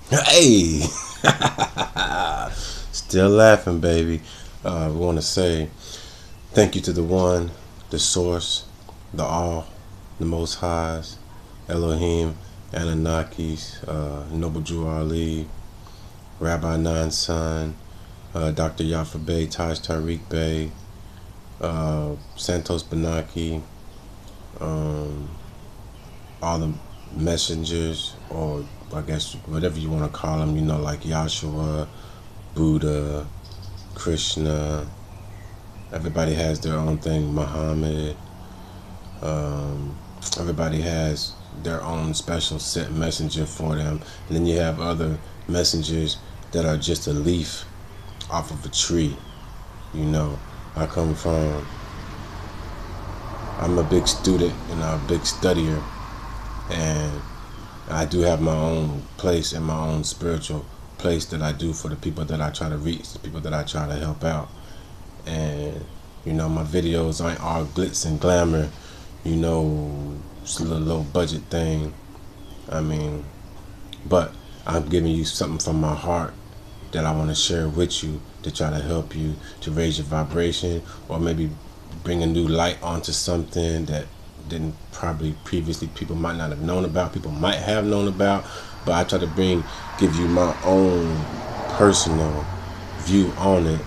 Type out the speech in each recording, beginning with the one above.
Hey, still laughing, baby. We want to say thank you to the One, the Source, the All, the Most Highs, Elohim, Anunnakis, Noble Drew Ali, Rabbi Nine Son, Dr. Yafa Bey, Taj Tariq Bey, Santos Benaki, um, all the messengers, or I guess whatever you want to call them, like Yahshua, Buddha, Krishna. Everybody has their own thing. Muhammad. Um, Everybody has their own special sent messenger for them, and then you have other messengers that are just a leaf off of a tree. You know, I come from. I'm a big student and a big studier, and I do have my own place and my own spiritual place that I do for the people that I try to reach, the people that I try to help out. And my videos aren't all glitz and glamour. It's a little low budget thing. I mean, but I'm giving you something from my heart that I want to share with you to try to help you to raise your vibration, or maybe bring a new light onto something that didn't probably previously people might not have known about, people might have known about. But I try to give you my own personal view on it.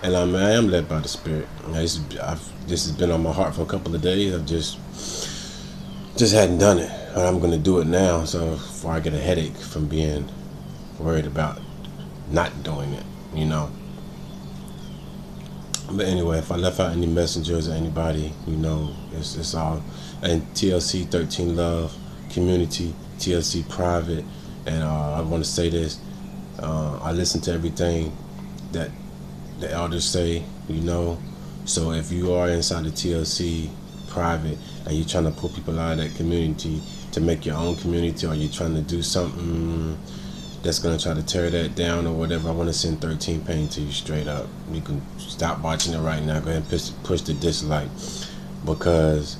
And I am led by the Spirit. This has been on my heart for a couple of days. I've just hadn't done it, but I'm gonna do it now. So before I get a headache from being worried about not doing it, But anyway, if I left out any messengers or anybody, it's all. And TLC 13 Love Community, TLC Private, and I want to say this: I listen to everything that the elders say, So if you are inside the TLC Private and you're trying to pull people out of that community to make your own community, or you're trying to do something that's going to try to tear that down or whatever, I want to send 13 pain to you straight up. You can stop watching it right now. Go ahead and push the dislike, because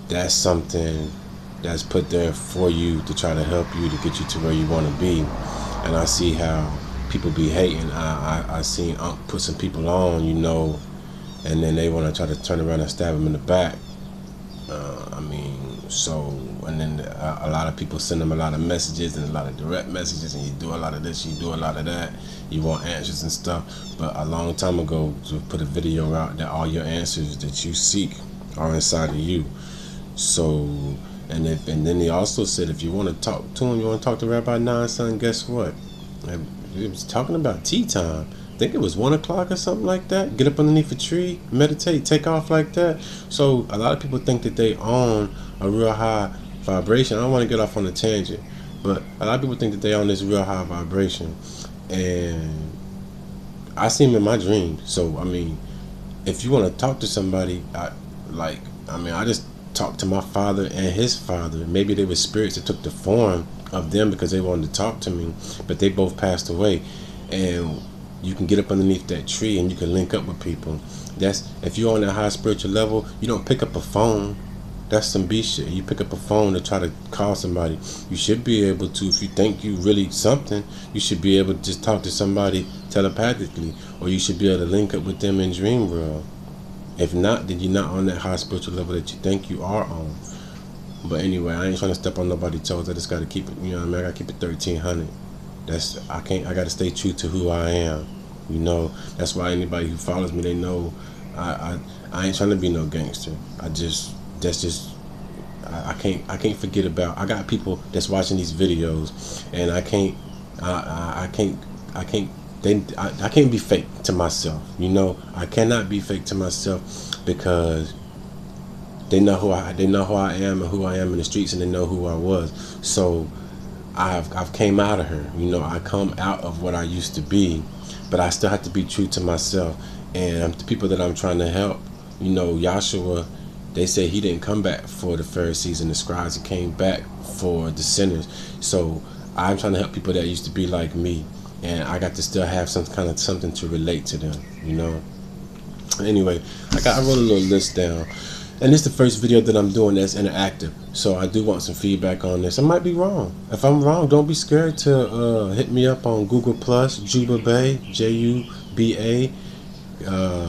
that's something that's put there for you to try to help you to get you to where you want to be. And I see how people be hating. I seen put some people on, and then they want to try to turn around and stab them in the back. And then a lot of people send them a lot of messages and a lot of direct messages, and you do a lot of this, you do a lot of that. You want answers and stuff. But a long time ago, to put a video out that all your answers that you seek are inside of you. So, and then he also said, if you want to talk to him, you want to talk to Rabbi Nine Son, guess what? He was talking about tea time. I think it was 1 o'clock or something like that. Get up underneath a tree, meditate, take off like that. So a lot of people think that they own a real high vibration. I don't want to get off on a tangent, but a lot of people think that they own this real high vibration, and I see them in my dreams. So if you want to talk to somebody, I just talked to my father and his father. Maybe they were spirits that took the form of them because they wanted to talk to me, but they both passed away. And you can get up underneath that tree and you can link up with people. That's if you're on that high spiritual level. You don't pick up a phone. That's some B shit. You pick up a phone to try to call somebody. You should be able to, if you think you really something, you should be able to just talk to somebody telepathically, or you should be able to link up with them in dream world. If not, then you're not on that high spiritual level that you think you are on. But anyway, I ain't trying to step on nobody's toes. I just gotta keep it, I gotta keep it 1300. I gotta stay true to who I am. That's why anybody who follows me, they know I ain't trying to be no gangster. I can't forget about. I got people that's watching these videos, and I can't be fake to myself. I cannot be fake to myself, because they know who I am and who I am in the streets, and they know who I was. So I've came out of her. I come out of what I used to be, but I still have to be true to myself. And the people that I'm trying to help, Yahshua, they say he didn't come back for the Pharisees and the scribes. He came back for the sinners. So I'm trying to help people that used to be like me, and I got to still have some kind of something to relate to them. Anyway, I wrote a little list down, And this is the first video that I'm doing that's interactive, so I do want some feedback on this. I might be wrong. If I'm wrong, don't be scared to hit me up on Google Plus, Juba Bay, Juba,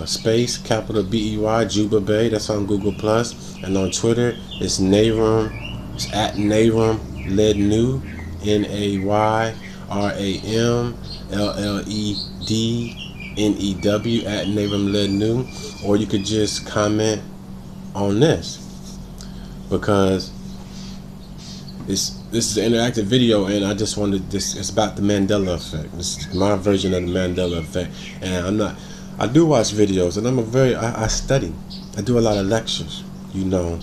space capital BEY, Juba Bay. That's on Google Plus, and on Twitter it's Nayram. It's at Nayram Lednew, NAYRAMLLEDNEW at Nayram Lednew, or you could just comment on this, because this is an interactive video, and I just wanted this. It's about the Mandela Effect. This is my version of the Mandela Effect, and I do watch videos, and I study. I do a lot of lectures, you know,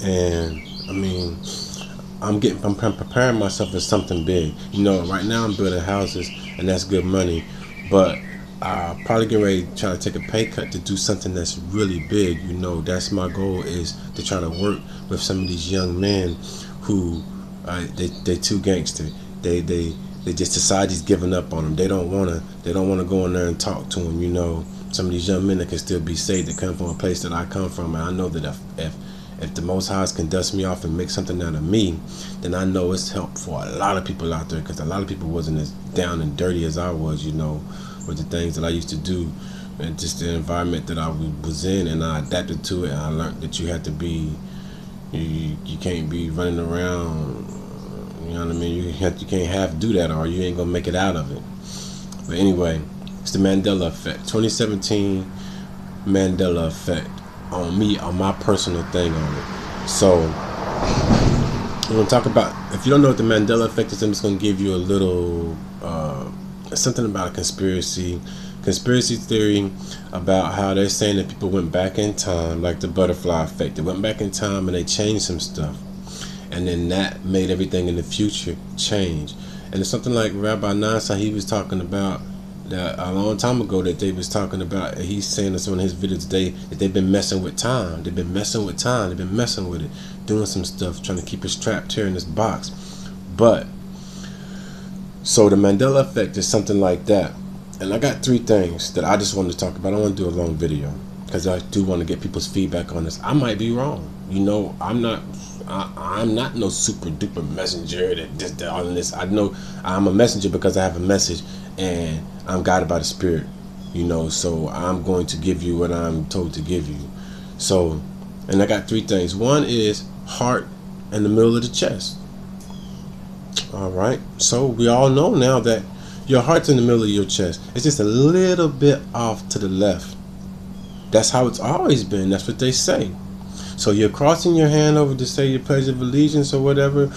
and I mean, I'm preparing myself for something big. You know, right now I'm building houses, and that's good money, but I'll probably get ready to try to take a pay cut to do something that's really big. You know, that's my goal, is to try to work with some of these young men who they too gangster. They just, society's giving up on them. They don't wanna go in there and talk to them. You know, some of these young men that can still be saved, that come from a place that I come from, and I know that if the Most High can dust me off and make something out of me, then I know it's help for a lot of people out there, because a lot of people wasn't as down and dirty as I was, you know, with the things that I used to do, and just the environment that I was in, and I adapted to it, and I learned that you have to be, you can't be running around, you know what I mean, you can't have to do that, or you ain't gonna make it out of it. But anyway, it's the Mandela Effect, 2017 Mandela Effect, on me, on my personal thing on it. So we're gonna talk about, if you don't know what the Mandela Effect is, I'm just gonna give you a little something about a conspiracy theory, about how they're saying that people went back in time, like the butterfly effect. They went back in time and they changed some stuff, and then that made everything in the future change. And it's something like Rabbi Nasa, he was talking about that a long time ago, that they was talking about, he's saying this on his video today, that they've been messing with time. They've been messing with time. They've been messing with it, doing some stuff, trying to keep us trapped here in this box. But so the Mandela Effect is something like that. And I got 3 things that I just wanted to talk about. I don't want to do a long video, because I do want to get people's feedback on this. I might be wrong. You know, I'm not no super duper messenger that just all in this. I know I'm a messenger because I have a message, and I'm guided by the Spirit, you know, so I'm going to give you what I'm told to give you. So, and I got 3 things. One is heart in the middle of the chest. All right, so we all know now that your heart's in the middle of your chest. It's just a little bit off to the left. That's how it's always been. That's what they say. So you're crossing your hand over to say your pledge of allegiance or whatever,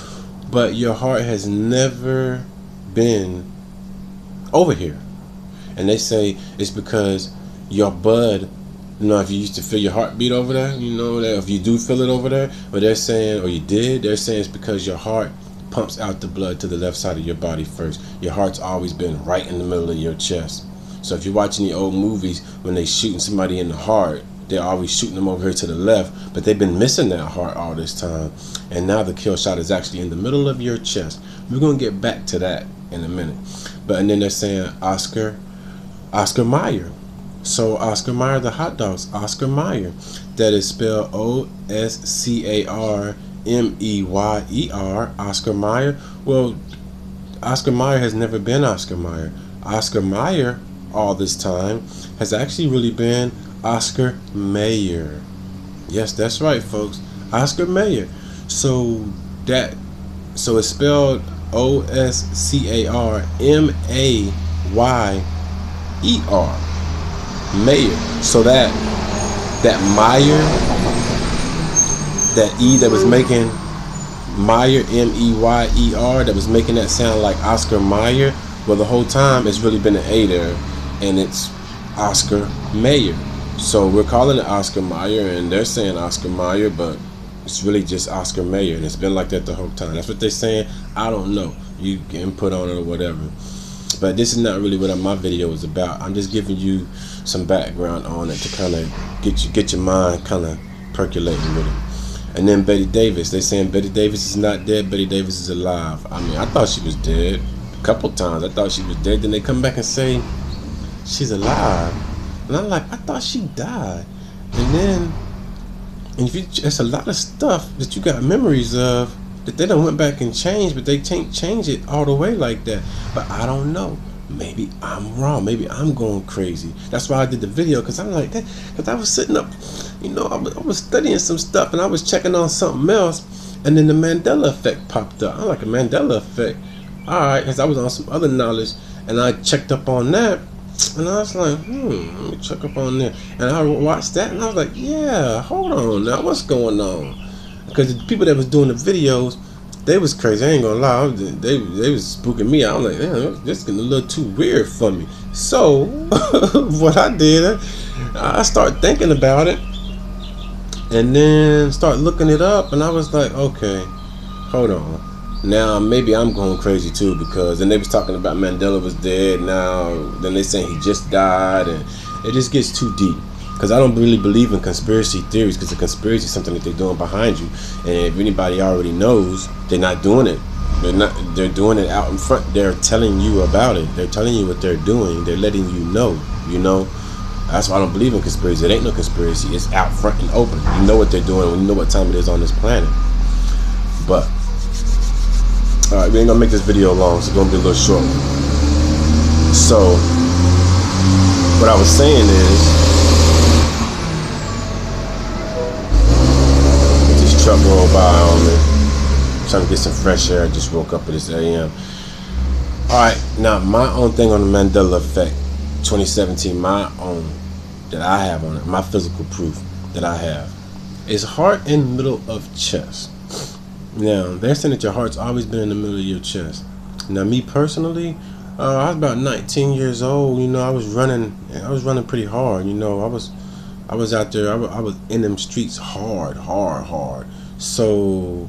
but your heart has never been over here. And they say it's because your blood, you know, if you used to feel your heartbeat over there, you know, that if you do feel it over there, but they're saying, or you did, they're saying it's because your heart pumps out the blood to the left side of your body first. Your heart's always been right in the middle of your chest. So if you're watching the old movies, when they shooting somebody in the heart, they're always shooting them over here to the left, but they've been missing that heart all this time. And now the kill shot is actually in the middle of your chest. We're going to get back to that in a minute. But and then they're saying Oscar Mayer. So Oscar Mayer, the hot dogs, Oscar Mayer. That is spelled OSCARMEYER, Oscar Mayer. Well, Oscar Mayer has never been Oscar Mayer. Oscar Mayer all this time has actually really been Oscar Mayer. Yes, that's right, folks. Oscar Mayer. So it's spelled OSCARMAYER, Mayer. So that Meyer, that E that was making Meyer, MEYER, that was making that sound like Oscar Mayer, well, the whole time it's really been an A there, and it's Oscar Mayer. So we're calling it Oscar Mayer, and they're saying Oscar Mayer, but it's really just Oscar Mayer, and it's been like that the whole time. That's what they're saying. I don't know. You can input on it or whatever. But this is not really what my video is about. I'm just giving you some background on it to kind of get your mind kind of percolating with it. And then Betty Davis. They're saying Betty Davis is not dead. Betty Davis is alive. I mean, I thought she was dead a couple times. I thought she was dead. Then they come back and say she's alive. And I'm like, I thought she died. And then, and if you, it's a lot of stuff that you got memories of that they done went back and changed, but they can't change it all the way like that. But I don't know. Maybe I'm wrong. Maybe I'm going crazy. That's why I did the video, because I'm like that. Because I was sitting up, you know, I was studying some stuff and I was checking on something else, and then the Mandela Effect popped up. I'm like, a Mandela Effect? All right, because I was on some other knowledge, and I checked up on that, and I was like, let me check up on that. And I watched that, and I was like, yeah, hold on now, what's going on? Because the people that was doing the videos, they was crazy. I ain't gonna lie, they was spooking me out. I'm like, damn, this is getting a little too weird for me. So what I did, I started thinking about it, and then start looking it up, and I was like, okay, hold on. Now maybe I'm going crazy too, because then they was talking about Mandela was dead now, then they saying he just died, and it just gets too deep. Because I don't really believe in conspiracy theories, because a conspiracy is something that they're doing behind you, and if anybody already knows, they're not doing it. They're doing it out in front. They're telling you about it. They're telling you what they're doing. They're letting you know. That's why I don't believe in conspiracy. It ain't no conspiracy. It's out front and open. You know what they're doing. You know what time it is on this planet. But alright, we ain't gonna make this video long, so it's gonna be a little short. So what I was saying is, this truck rolled by on me, trying to get some fresh air. I just woke up at this AM. Alright, now my own thing on the Mandela Effect 2017, my own that I have on it, my physical proof that I have, is heart in the middle of chest. Now, they're saying that your heart's always been in the middle of your chest. Now, me personally, I was about 19 years old. You know, I was running pretty hard. You know, I was out there. I was in them streets hard. So,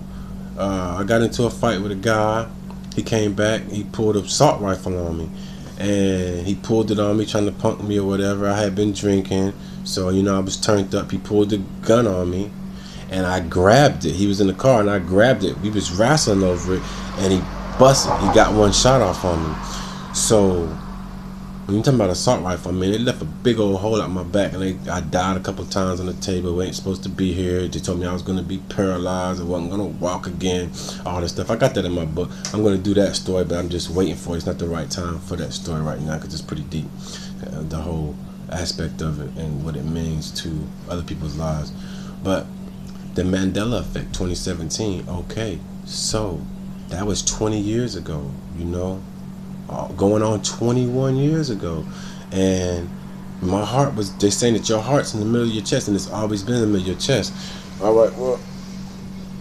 I got into a fight with a guy. He came back. He pulled an assault rifle on me, and he pulled it on me, trying to punk me or whatever. I had been drinking, so you know I was turned up. He pulled the gun on me, and I grabbed it. He was in the car, and I grabbed it. We was wrestling over it, and he busted. He got one shot off on me. So when you're talking about assault rifle, I mean, it left a big old hole out my back, and I died a couple times on the table. We ain't supposed to be here. They told me I was going to be paralyzed. I wasn't going to walk again. All this stuff. I got that in my book. I'm going to do that story, but I'm just waiting for it. It's not the right time for that story right now, because it's pretty deep. The whole aspect of it and what it means to other people's lives. But the Mandela Effect 2017, okay, so that was 20 years ago, you know, going on 21 years ago, and my heart was, they're saying that your heart's in the middle of your chest, and it's always been in the middle of your chest. Alright, well,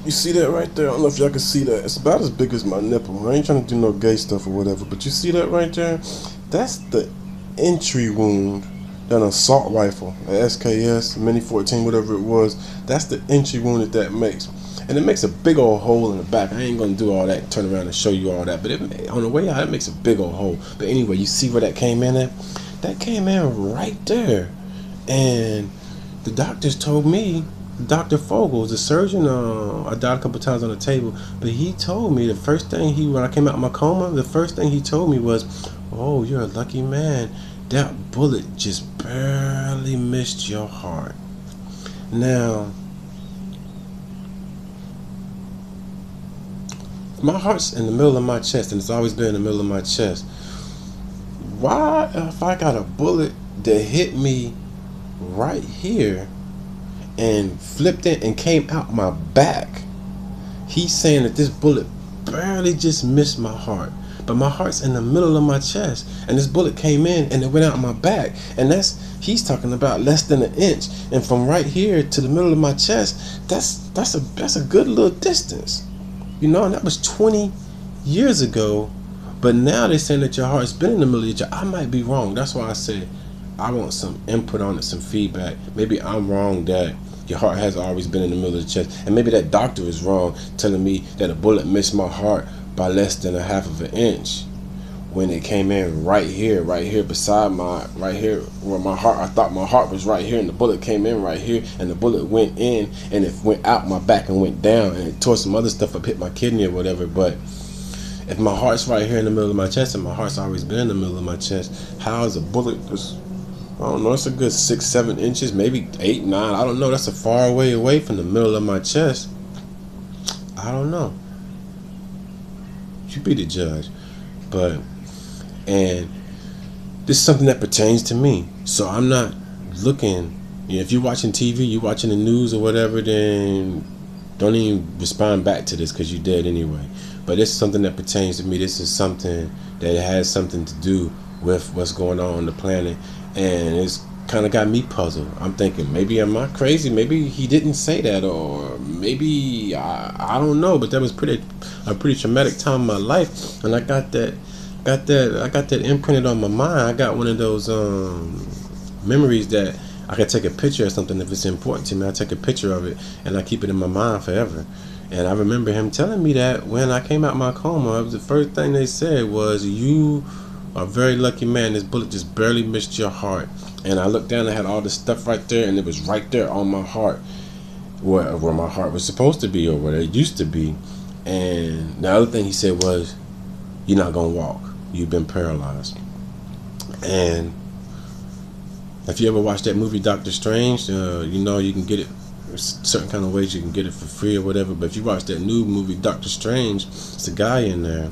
you see that right there? I don't know if y'all can see that. It's about as big as my nipple. I ain't trying to do no gay stuff or whatever, but you see that right there? That's the entry wound. An assault rifle, an SKS, Mini 14, whatever it was. That's the entry wound that makes, and it makes a big old hole in the back. I ain't gonna do all that, turn around and show you all that, but on the way out, it makes a big old hole. But anyway, you see where that came in at? That came in right there, and the doctors told me, Dr. Fogel, the surgeon, I died a couple times on the table, but he told me the first thing when I came out of my coma, the first thing he told me was, oh, you're a lucky man. That bullet just barely missed your heart. Now, my heart's in the middle of my chest, and it's always been in the middle of my chest. Why, if I got a bullet that hit me right here and flipped in and came out my back, he's saying that this bullet barely just missed my heart? But my heart's in the middle of my chest, and this bullet came in and it went out my back, and he's talking about less than an inch, and from right here to the middle of my chest, that's a good little distance, you know. And that was 20 years ago, but now they're saying that your heart's been in the middle of your chest. I might be wrong. That's why I said I want some input on it, some feedback. Maybe I'm wrong that your heart has always been in the middle of the chest, and maybe that doctor is wrong telling me that a bullet missed my heart by less than a half of an inch when it came in right here beside right here where my heart, I thought my heart was right here, and the bullet came in right here, and the bullet went in and it went out my back and went down, and it tore some other stuff up, hit my kidney or whatever. But if my heart's right here in the middle of my chest, and my heart's always been in the middle of my chest, how is a bullet just don't know, it's a good 6-7 inches, maybe 8-9. I don't know. That's a far away from the middle of my chest. I don't know. You be the judge. But, and this is something that pertains to me. So I'm not looking, if you're watching TV, you're watching the news or whatever, then don't even respond back to this because you're dead anyway. But this is something that pertains to me. This is something that has something to do with what's going on the planet. And it's kind of got me puzzled. I'm thinking, maybe am I crazy? Maybe he didn't say that, or maybe I don't know. But that was a pretty traumatic time in my life, and I got that imprinted on my mind. I got one of those memories that I could take a picture of something if it's important to me. I take a picture of it and I keep it in my mind forever. And I remember him telling me that when I came out my coma, it was the first thing they said was, "You are a very lucky man. This bullet just barely missed your heart." And I looked down and had all this stuff right there, and it was right there on my heart, where my heart was supposed to be, or where it used to be. And the other thing he said was, "You're not gonna walk. You've been paralyzed." And if you ever watched that movie Doctor Strange, you know you can get it. There's certain kind of ways you can get it for free or whatever. But if you watch that new movie Doctor Strange, it's a guy in there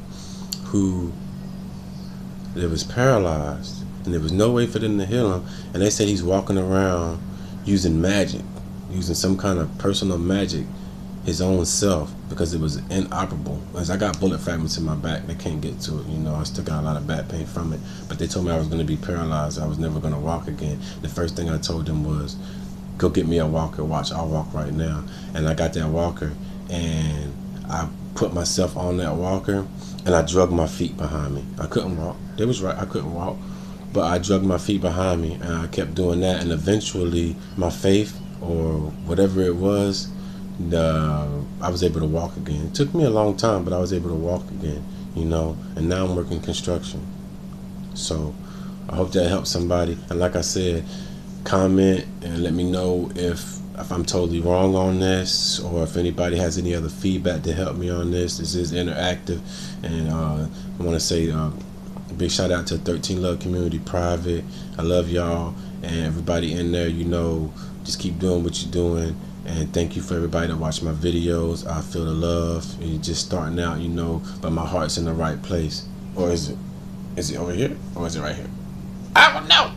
who was paralyzed, and there was no way for them to heal him. And they said he's walking around using magic, using some kind of personal magic, his own self, because it was inoperable. As I got bullet fragments in my back, they can't get to it. I still got a lot of back pain from it. But they told me I was going to be paralyzed. I was never going to walk again. The first thing I told them was, "Go get me a walker. Watch, I'll walk right now." And I got that walker, and I put myself on that walker, and I drug my feet behind me. I couldn't walk. They was right. I couldn't walk. But I drug my feet behind me, and I kept doing that. And eventually, my faith, or whatever it was, I was able to walk again. It took me a long time, but I was able to walk again, and now I'm working construction. So I hope that helps somebody. And like I said, comment and let me know if I'm totally wrong on this, or if anybody has any other feedback to help me on this. This is interactive, and I want to say a big shout out to 13 Love Community Private. I love y'all, and everybody in there, just keep doing what you're doing. And thank you for everybody that watch my videos. I feel the love. You're just starting out, but my heart's in the right place. Or is it over here? Or is it right here? I don't know.